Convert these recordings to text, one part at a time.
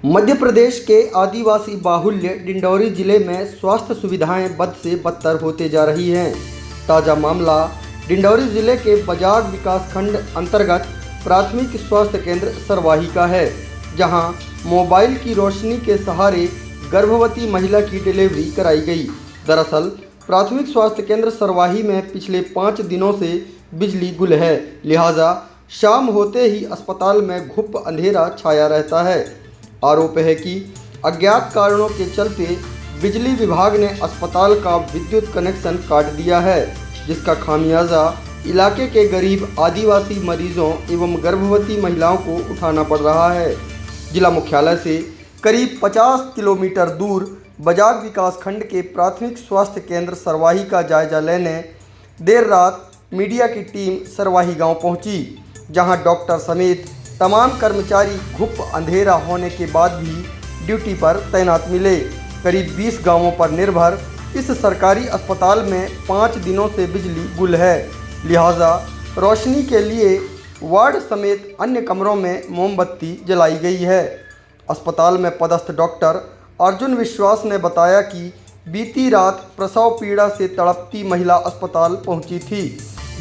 मध्य प्रदेश के आदिवासी बाहुल्य डिंडौरी जिले में स्वास्थ्य सुविधाएं बद से बदतर होते जा रही हैं। ताज़ा मामला डिंडौरी जिले के बजाग विकासखंड अंतर्गत प्राथमिक स्वास्थ्य केंद्र सरवाही का है, जहां मोबाइल की रोशनी के सहारे गर्भवती महिला की डिलीवरी कराई गई। दरअसल प्राथमिक स्वास्थ्य केंद्र सरवाही में पिछले 5 दिनों से बिजली गुल है, लिहाजा शाम होते ही अस्पताल में घुप अंधेरा छाया रहता है। आरोप है कि अज्ञात कारणों के चलते बिजली विभाग ने अस्पताल का विद्युत कनेक्शन काट दिया है, जिसका खामियाजा इलाके के गरीब आदिवासी मरीजों एवं गर्भवती महिलाओं को उठाना पड़ रहा है। जिला मुख्यालय से करीब 50 किलोमीटर दूर बजाग विकासखंड के प्राथमिक स्वास्थ्य केंद्र सरवाही का जायजा लेने देर रात मीडिया की टीम सरवाही गांव पहुंची, जहां डॉक्टर समेत तमाम कर्मचारी घुप अंधेरा होने के बाद भी ड्यूटी पर तैनात मिले। करीब 20 गांवों पर निर्भर इस सरकारी अस्पताल में 5 दिनों से बिजली गुल है, लिहाजा रोशनी के लिए वार्ड समेत अन्य कमरों में मोमबत्ती जलाई गई है। अस्पताल में पदस्थ डॉक्टर अर्जुन विश्वास ने बताया कि बीती रात प्रसव पीड़ा से तड़पती महिला अस्पताल पहुंची थी,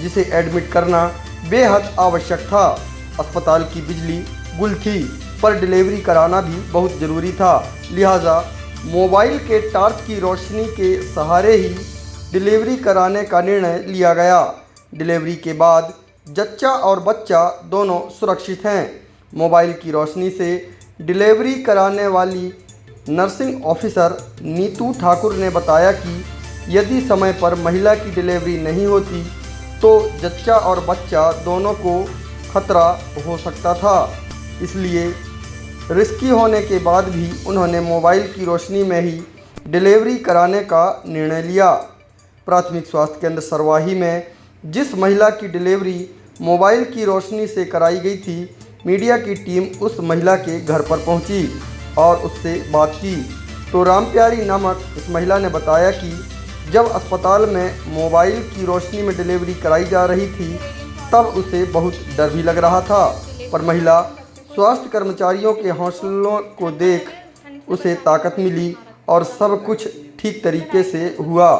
जिसे एडमिट करना बेहद आवश्यक था। अस्पताल की बिजली गुल थी, पर डिलीवरी कराना भी बहुत ज़रूरी था, लिहाजा मोबाइल के टॉर्च की रोशनी के सहारे ही डिलीवरी कराने का निर्णय लिया गया। डिलीवरी के बाद जच्चा और बच्चा दोनों सुरक्षित हैं। मोबाइल की रोशनी से डिलीवरी कराने वाली नर्सिंग ऑफिसर नीतू ठाकुर ने बताया कि यदि समय पर महिला की डिलीवरी नहीं होती तो जच्चा और बच्चा दोनों को खतरा हो सकता था, इसलिए रिस्की होने के बाद भी उन्होंने मोबाइल की रोशनी में ही डिलीवरी कराने का निर्णय लिया। प्राथमिक स्वास्थ्य केंद्र सरवाही में जिस महिला की डिलीवरी मोबाइल की रोशनी से कराई गई थी, मीडिया की टीम उस महिला के घर पर पहुंची और उससे बात की, तो रामप्यारी नामक इस महिला ने बताया कि जब अस्पताल में मोबाइल की रोशनी में डिलीवरी कराई जा रही थी तब उसे बहुत डर भी लग रहा था, पर महिला स्वास्थ्य कर्मचारियों के हौसलों को देख उसे ताकत मिली और सब कुछ ठीक तरीके से हुआ।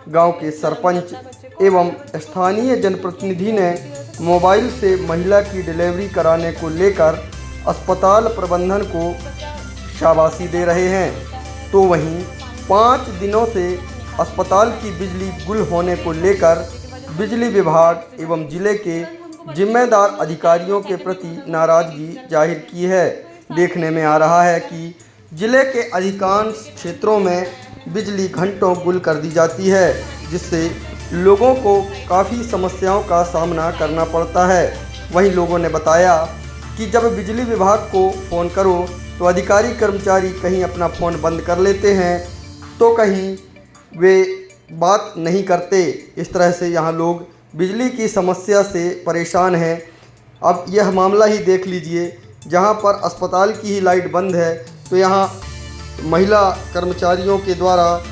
गांव के सरपंच एवं स्थानीय जनप्रतिनिधि ने मोबाइल से महिला की डिलीवरी कराने को लेकर अस्पताल प्रबंधन को शाबाशी दे रहे हैं, तो वहीं 5 दिनों से अस्पताल की बिजली गुल होने को लेकर बिजली विभाग एवं जिले के जिम्मेदार अधिकारियों के प्रति नाराजगी जाहिर की है। देखने में आ रहा है कि जिले के अधिकांश क्षेत्रों में बिजली घंटों गुल कर दी जाती है, जिससे लोगों को काफ़ी समस्याओं का सामना करना पड़ता है। वहीं लोगों ने बताया कि जब बिजली विभाग को फ़ोन करो तो अधिकारी कर्मचारी कहीं अपना फ़ोन बंद कर लेते हैं, तो कहीं वे बात नहीं करते। इस तरह से यहाँ लोग बिजली की समस्या से परेशान हैं। अब यह मामला ही देख लीजिए, जहाँ पर अस्पताल की ही लाइट बंद है तो यहाँ महिला कर्मचारियों के द्वारा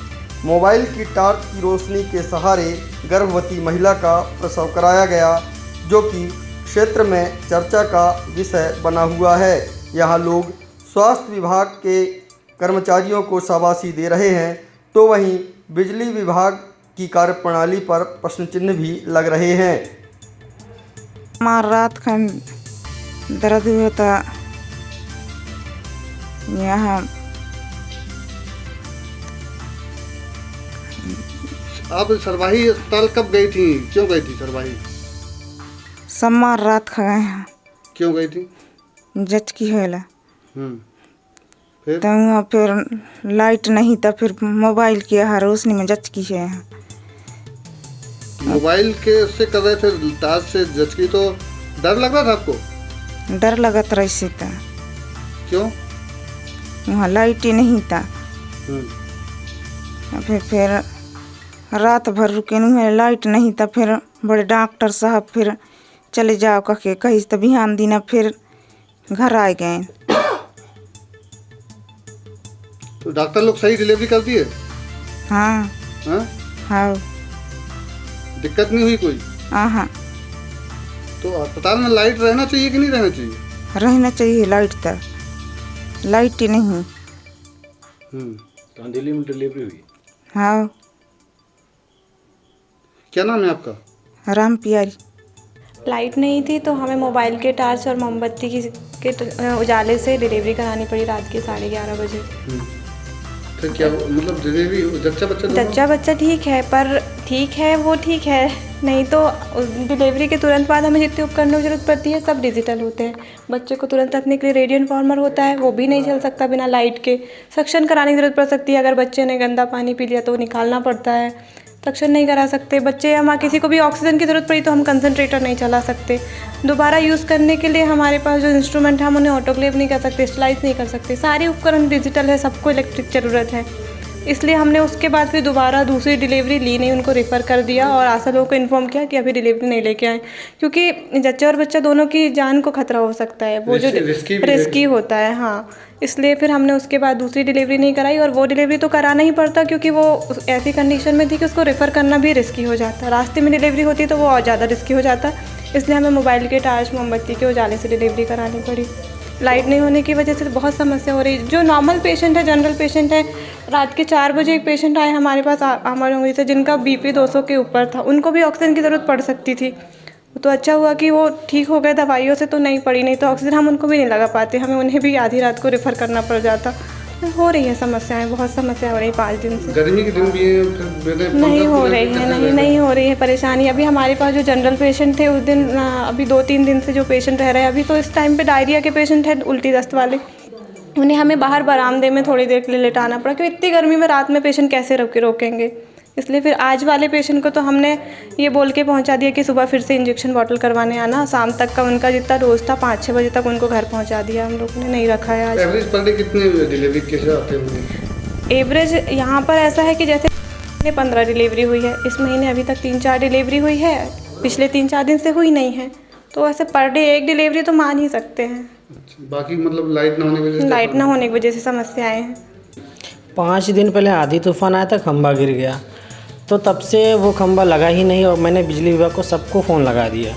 मोबाइल की टॉर्च की रोशनी के सहारे गर्भवती महिला का प्रसव कराया गया, जो कि क्षेत्र में चर्चा का विषय बना हुआ है। यहाँ लोग स्वास्थ्य विभाग के कर्मचारियों को शाबाशी दे रहे हैं, तो वहीं बिजली विभाग की कार्यप्रणाली पर प्रश्न चिन्ह भी लग रहे हैं। हमारा रात खंड दर्द होता यहाँ। आप सरवाही अस्पताल कब गई थी? क्यों गई थी सरवाही? समार रात खा गए हैं। क्यों गई थी? जच की होला। फिर? तो वहाँ फिर लाइट नहीं था, फिर मोबाइल की रोशनी में जच की है। मोबाइल के से कर रहे थे, तार से जच की, तो डर लग रहा था आपको? डर लगत रही था। क्यों? वहाँ लाइट ही नहीं था। फिर रात भर रुके नहीं, लाइट नहीं था। फिर बड़े डॉक्टर साहब फिर चले जाओ कहे कहीं तो बिहान दिना फिर घर आ गए। तो डॉक्टर लोग सही डिलीवरी कर दिए? हाँ हाँ। दिक्कत नहीं हुई कोई? हाँ। तो अस्पताल में लाइट रहना चाहिए कि नहीं रहना चाहिए? रहना चाहिए लाइट तक। लाइट ही नहीं। तो दिल्ली में डिलीवरी हुई। हाँ, क्या नाम है आपका? राम प्यारी। लाइट नहीं थी तो हमें मोबाइल के टार्च और मोमबत्ती के उजाले से डिलीवरी करानी पड़ी रात के 11:30 बजे। फिर क्या मतलब डिलीवरी जच्चा बच्चा दोनों? जच्चा बच्चा ठीक है, पर ठीक है वो ठीक है, नहीं तो डिलीवरी के तुरंत बाद हमें जितने उपकरणों की जरूरत पड़ती है सब डिजिटल होते हैं। बच्चे को तुरंत रखने के लिए रेडियो इन्फॉर्मर होता है, वो भी नहीं चल सकता बिना लाइट के। सक्शन कराने की ज़रूरत पड़ सकती है, अगर बच्चे ने गंदा पानी पी लिया तो वो निकालना पड़ता है, सक्शन नहीं करा सकते बच्चे। हम किसी को भी ऑक्सीजन की ज़रूरत पड़ी तो हम कंसनट्रेटर नहीं चला सकते। दोबारा यूज़ करने के लिए हमारे पास जो इंस्ट्रूमेंट है हम उन्हें ऑटोक्लेव नहीं कर सकते, स्टरलाइज नहीं कर सकते। सारे उपकरण डिजिटल है, सबको इलेक्ट्रिक ज़रूरत है, इसलिए हमने उसके बाद फिर दोबारा दूसरी डिलीवरी ली नहीं, उनको रेफ़र कर दिया और आशा लोगों को इन्फॉर्म किया कि अभी डिलीवरी नहीं लेके आए, क्योंकि जच्चा और बच्चा दोनों की जान को खतरा हो सकता है, वो जो रिस्की होता है। हाँ, इसलिए फिर हमने उसके बाद दूसरी डिलीवरी नहीं कराई, और वो डिलीवरी तो कराना ही पड़ता क्योंकि वो ऐसी कंडीशन में थी कि उसको रेफ़र करना भी रिस्की हो जाता। रास्ते में डिलीवरी होती तो वो और ज़्यादा रिस्की हो जाता, इसलिए हमें मोबाइल के टार्च मोमबत्ती के उजाले से डिलीवरी करानी पड़ी। लाइट नहीं होने की वजह से बहुत समस्या हो रही। जो नॉर्मल पेशेंट है, जनरल पेशेंट है, रात के 4 बजे एक पेशेंट आए हमारे पास हमारे उंगली से, जिनका BP 200 के ऊपर था, उनको भी ऑक्सीजन की ज़रूरत पड़ सकती थी। तो अच्छा हुआ कि वो ठीक हो गए, दवाइयों से तो नहीं पड़ी, नहीं तो ऑक्सीजन हम उनको भी नहीं लगा पाते, हमें उन्हें भी आधी रात को रेफ़र करना पड़ जाता। हो रही है समस्याएं, बहुत समस्या हो रही है 5 दिन से। गर्मी के दिन भी नहीं हो रही है, नहीं हो रही है परेशानी। अभी हमारे पास जो जनरल पेशेंट थे उस दिन, अभी 2-3 दिन से जो पेशेंट रह रहे हैं, अभी तो इस टाइम पे डायरिया के पेशेंट हैं, उल्टी दस्त वाले, उन्हें हमें बाहर बरामदे में थोड़ी देर के लिए लेटाना पड़ा, क्योंकि इतनी गर्मी में रात में पेशेंट कैसे रोकेंगे। इसलिए फिर आज वाले पेशेंट को तो हमने ये बोल के पहुंचा दिया कि सुबह फिर से इंजेक्शन बॉटल करवाने आना, शाम तक का उनका जितना डोज था 5-6 बजे तक उनको घर पहुंचा दिया हम लोगों ने, नहीं रखा है आज। एवरेज पर डे कितने डिलीवरी कैसे आते होंगे? एवरेज यहाँ पर ऐसा है कि जैसे 15 डिलीवरी हुई है इस महीने, अभी तक 3-4 डिलीवरी हुई है, पिछले 3-4 दिन से हुई नहीं है, तो ऐसे पर डे 1 डिलीवरी तो मान ही सकते हैं। बाकी मतलब लाइट ना होने की वजह से समस्याएं हैं। 5 दिन पहले आंधी तूफान आया था, खंबा गिर गया, तो तब से वो खंबा लगा ही नहीं, और मैंने बिजली विभाग को सबको फ़ोन लगा दिया।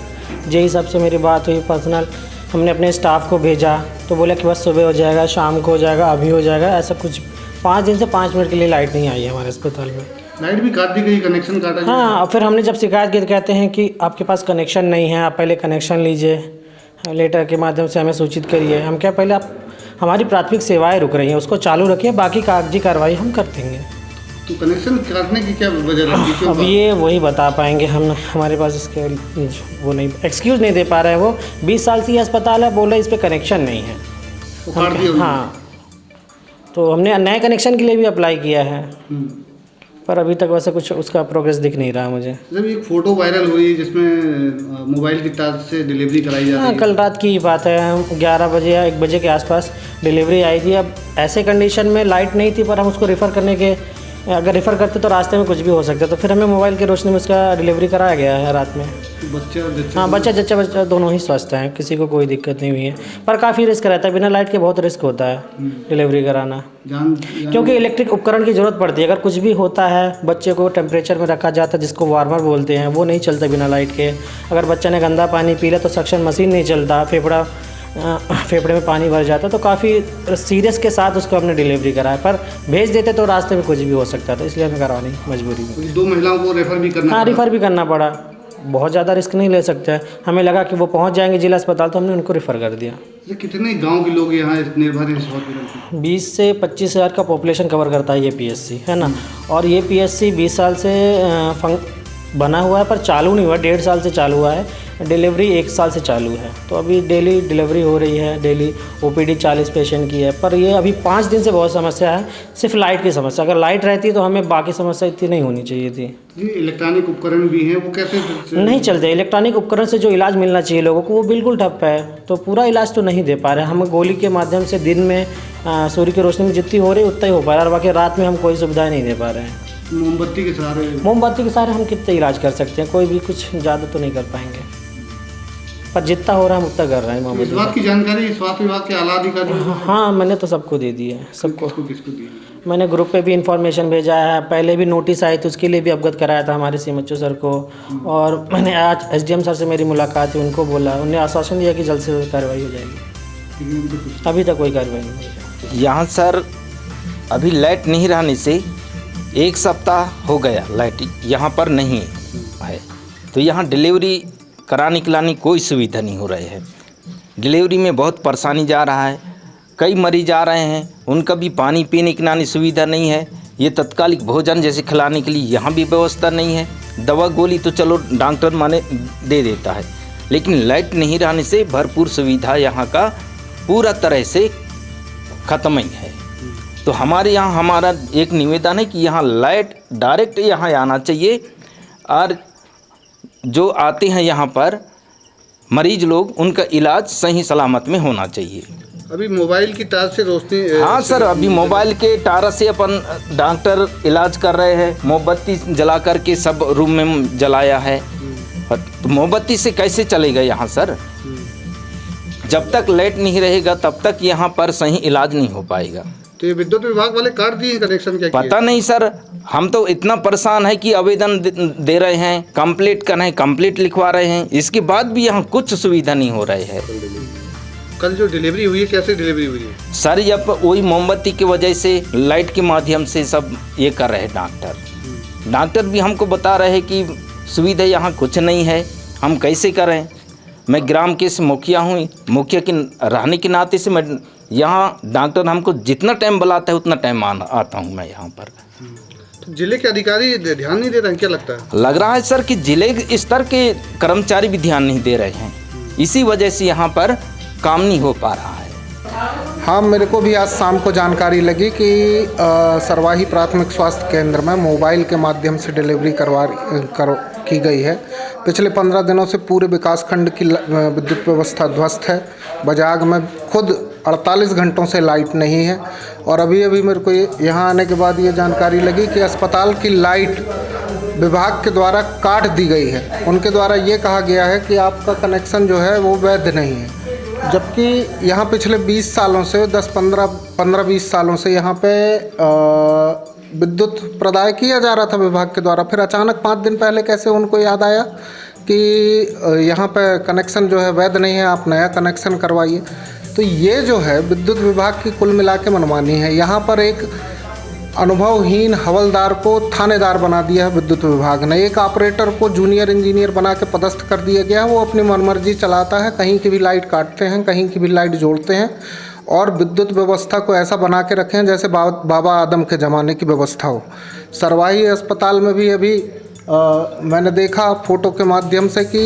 जे हिसाब से मेरी बात हुई पर्सनल, हमने अपने स्टाफ को भेजा तो बोला कि बस सुबह हो जाएगा, शाम को हो जाएगा, अभी हो जाएगा, ऐसा कुछ। 5 दिन से 5 मिनट के लिए लाइट नहीं आई है हमारे अस्पताल में। लाइट भी काट दी गई, कनेक्शन काटा गया। हाँ, और फिर हमने जब शिकायत की तो कहते हैं कि आपके पास कनेक्शन नहीं है, आप पहले कनेक्शन लीजिए, लेटर के माध्यम से हमें सूचित करिए। हम क्या, पहले आप, हमारी प्राथमिक सेवाएं रुक रही हैं, उसको चालू रखिए, बाकी कागजी कार्रवाई हम कर देंगे। तो कनेक्शन काटने की क्या वजह रहती है? अब ये वही बता पाएंगे हम, हमारे पास इसके वो नहीं, एक्सक्यूज़ नहीं दे पा रहे हैं वो। 20 साल से ये अस्पताल है, बोल रहे इस पर कनेक्शन नहीं है। हाँ, तो हमने नए कनेक्शन के लिए भी अप्लाई किया है, पर अभी तक वैसे कुछ उसका प्रोग्रेस दिख नहीं रहा मुझे। जब एक फ़ोटो वायरल हुई जिसमें मोबाइल की टार्च से डिलीवरी कराई जा रही है। हाँ, कल रात की बात है, 11 बजे या 1 बजे के आसपास डिलीवरी आई थी। अब ऐसे कंडीशन में लाइट नहीं थी, पर हम उसको रेफ़र करने के, अगर रेफ़र करते तो रास्ते में कुछ भी हो सकता, तो फिर हमें मोबाइल की रोशनी में उसका डिलीवरी कराया गया है रात में। हाँ, बच्चा दोनों ही स्वस्थ हैं, किसी को कोई दिक्कत नहीं हुई है, पर काफ़ी रिस्क रहता है, बिना लाइट के बहुत रिस्क होता है डिलीवरी कराना, क्योंकि इलेक्ट्रिक उपकरण की ज़रूरत पड़ती है। अगर कुछ भी होता है, बच्चे को टेम्परेचर में रखा जाता है जिसको वार्मर बोलते हैं, वो नहीं चलता बिना लाइट के। अगर बच्चा ने गंदा पानी पी लिया तो सक्शन मशीन नहीं चलता, फेफड़े में पानी भर जाता, तो काफ़ी सीरियस के साथ उसको हमने डिलीवरी कराया, पर भेज देते तो रास्ते में कुछ भी हो सकता था, इसलिए हमें करवानी मजबूरी में। 2 महिलाओं को रेफ़र भी करना हाँ, रेफ़र भी करना पड़ा, बहुत ज़्यादा रिस्क नहीं ले सकते हैं। हमें लगा कि वो पहुंच जाएंगे जिला अस्पताल, तो हमने उनको रेफ़र कर दिया। कितने गांव के लोग यहाँ निर्भर हैं? 20 से 25 हज़ार का पॉपुलेशन कवर करता है ये PSC, है ना। और ये PSC 20 साल से बना हुआ है, पर चालू नहीं हुआ, 1.5 साल से चालू हुआ है। डिलीवरी 1 साल से चालू है, तो अभी डेली डिलीवरी हो रही है, डेली OPD 40 पेशेंट की है। पर ये अभी 5 दिन से बहुत समस्या है, सिर्फ लाइट की समस्या। अगर लाइट रहती तो हमें बाकी समस्या इतनी नहीं होनी चाहिए थी। इलेक्ट्रॉनिक उपकरण भी हैं, वो कैसे नहीं चलते। इलेक्ट्रॉनिक उपकरण से जो इलाज मिलना चाहिए लोगों को, वो बिल्कुल ठप है, तो पूरा इलाज तो नहीं दे पा रहे। हम गोली के माध्यम से दिन में सूर्य की रोशनी में जितनी हो रही है उतना ही हो पा रहा है, और बाकी रात में हम कोई सुविधाएँ नहीं दे पा रहे हैं। मोमबत्ती के सहारे हम कितने इलाज कर सकते हैं, कोई भी कुछ ज़्यादा तो नहीं कर पाएंगे, पर जितना हो रहा है हम उतना कर रहे हैं। इस बात की जानकारी स्वास्थ्य विभाग के आला अधिकारी? हाँ, मैंने तो सबको दे दी है, सबको। किसको दी? मैंने ग्रुप पे भी इन्फॉर्मेशन भेजा है, पहले भी नोटिस आई तो उसके लिए भी अवगत कराया था हमारे CMHO सर को, और मैंने आज SDM सर से मेरी मुलाकात हुई, उनको बोला, उन्हें आश्वासन दिया कि जल्द से जल्द कार्रवाई हो जाएगी। अभी तक कोई कार्रवाई नहीं हुई है। यहाँ सर अभी लाइट नहीं रहने से 1 सप्ताह हो गया, लाइट यहाँ पर नहीं है। तो यहाँ डिलीवरी कराने के लाने कोई सुविधा नहीं हो रही है। डिलीवरी में बहुत परेशानी जा रहा है। कई मरीज आ रहे हैं, उनका भी पानी पीने की नानी सुविधा नहीं है। ये तत्कालिक भोजन जैसे खिलाने के लिए यहाँ भी व्यवस्था नहीं है। दवा गोली तो चलो डॉक्टर माने दे देता है, लेकिन लाइट नहीं रहने से भरपूर सुविधा यहाँ का पूरा तरह से ख़त्म ही है। तो हमारे यहाँ हमारा एक निवेदन है कि यहाँ लाइट डायरेक्ट यहाँ आना चाहिए, और जो आते हैं यहाँ पर मरीज लोग, उनका इलाज सही सलामत में होना चाहिए। अभी मोबाइल की तार से रोशनी हाँ सर, अभी मोबाइल के टारा से अपन डॉक्टर इलाज कर रहे हैं। मोमबत्ती जला करके सब रूम में जलाया है, तो मोमबत्ती से कैसे चलेगा यहाँ सर? जब तक लाइट नहीं रहेगा तब तक यहाँ पर सही इलाज नहीं हो पाएगा। तो ये विद्युत विभाग वाले काट दिए कनेक्शन क्या किए? पता नहीं सर, हम तो इतना परेशान है कि आवेदन दे रहे हैं, कंप्लीट कर रहे हैं, कंप्लीट लिखवा रहे हैं, इसके बाद भी यहाँ कुछ सुविधा नहीं हो रही है। कल जो डिलीवरी हुई है, कैसे डिलीवरी हुई है सर? जब वही मोमबत्ती की वजह से लाइट के माध्यम से सब ये कर रहे हैं डॉक्टर भी हमको बता रहे हैं कि सुविधा यहाँ कुछ नहीं है, हम कैसे करें। मैं ग्राम के मुखिया हूँ, मुखिया के रहने के नाते से मैं यहाँ डॉक्टर हमको जितना टाइम बुलाता है उतना टाइम आता हूँ मैं यहाँ पर। तो जिले के अधिकारी ध्यान नहीं दे रहे हैं, क्या लगता है? लग रहा है सर कि जिले स्तर के कर्मचारी भी ध्यान नहीं दे रहे हैं, इसी वजह से यहाँ पर काम नहीं हो पा रहा है। हाँ, मेरे को भी आज शाम को जानकारी लगी कि सरवाही प्राथमिक स्वास्थ्य केंद्र में मोबाइल के माध्यम से डिलीवरी की गई है। पिछले 15 दिनों से पूरे विकासखंड की विद्युत व्यवस्था ध्वस्त है। बजाग में खुद 48 घंटों से लाइट नहीं है, और अभी मेरे को यहाँ आने के बाद ये जानकारी लगी कि अस्पताल की लाइट विभाग के द्वारा काट दी गई है। उनके द्वारा ये कहा गया है कि आपका कनेक्शन जो है वो वैध नहीं है, जबकि यहाँ पिछले 20 सालों से 15-20 सालों से यहाँ पे विद्युत प्रदाय किया जा रहा था विभाग के द्वारा। फिर अचानक 5 दिन पहले कैसे उनको याद आया कि यहाँ पे कनेक्शन जो है वैध नहीं है, आप नया कनेक्शन करवाइए। तो ये जो है विद्युत विभाग की कुल मिला के मनमानी है। यहाँ पर एक अनुभवहीन हवलदार को थानेदार बना दिया है विद्युत विभाग ने। एक ऑपरेटर को जूनियर इंजीनियर बना के पदस्थ कर दिया गया है। वो अपनी मनमर्जी चलाता है, कहीं की भी लाइट काटते हैं, कहीं की भी लाइट जोड़ते हैं, और विद्युत व्यवस्था को ऐसा बना के रखे हैं जैसे बाबा आदम के ज़माने की व्यवस्था हो। सरवाही अस्पताल में भी अभी मैंने देखा फ़ोटो के माध्यम से कि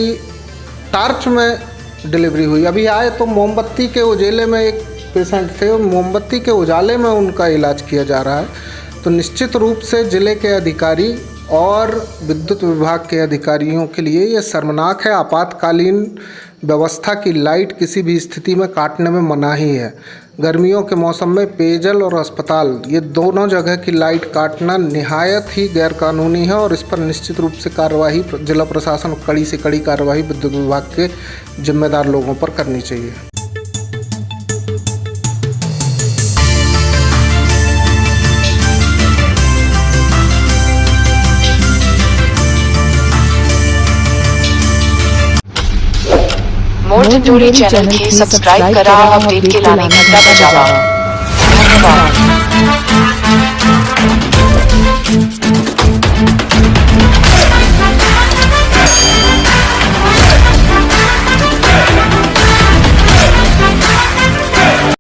टार्च में डिलीवरी हुई। अभी आए तो मोमबत्ती के उजाले में एक पेशेंट थे, मोमबत्ती के उजाले में उनका इलाज किया जा रहा है। तो निश्चित रूप से ज़िले के अधिकारी और विद्युत विभाग के अधिकारियों के लिए ये शर्मनाक है। आपातकालीन व्यवस्था की लाइट किसी भी स्थिति में काटने में मनाही है। गर्मियों के मौसम में पेयजल और अस्पताल, ये दोनों जगह की लाइट काटना निहायत ही गैरकानूनी है, और इस पर निश्चित रूप से कार्रवाई जिला प्रशासन कड़ी से कड़ी कार्रवाई विद्युत विभाग के जिम्मेदार लोगों पर करनी चाहिए। मोर टूरी चैनल के सब्सक्राइब करा, अपडेट के लाने घंटा बजावा। धन्यवाद।